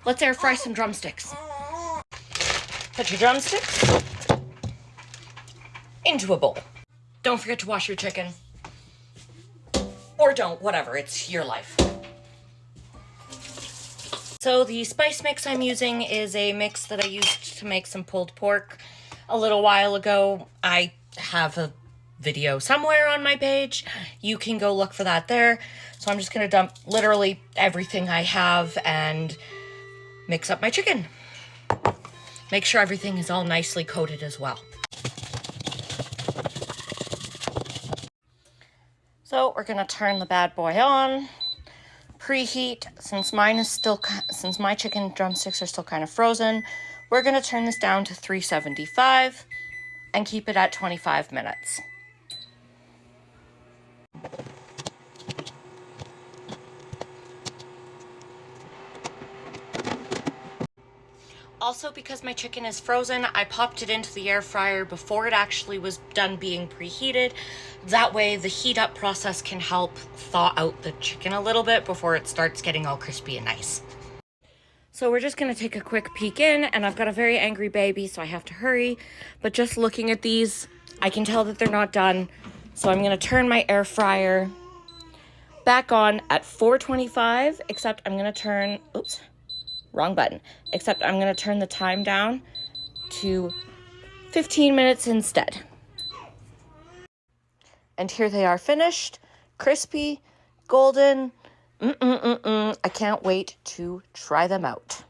let's air fry some drumsticks. Put your drumsticks into a bowl. Don't forget to wash your chicken. Or don't, whatever, it's your life. So the spice mix I'm using is a mix that I used to make some pulled pork a little while ago. I have a video somewhere on my page. You can go look for that there. So I'm just gonna dump literally everything I have and mix up my chicken. Make sure everything is all nicely coated as well. So we're gonna turn the bad boy on. Preheat. Since my chicken drumsticks are still kind of frozen, we're gonna turn this down to 375 and keep it at 25 minutes. Also, because my chicken is frozen, I popped it into the air fryer before it actually was done being preheated. That way the heat up process can help thaw out the chicken a little bit before it starts getting all crispy and nice. So we're just gonna take a quick peek in, and I've got a very angry baby, so I have to hurry. But just looking at these, I can tell that they're not done. So I'm gonna turn my air fryer back on at 425, except I'm gonna turn, oops, wrong button. Except I'm gonna turn the time down to 15 minutes instead. And here they are finished, crispy, golden. I can't wait to try them out.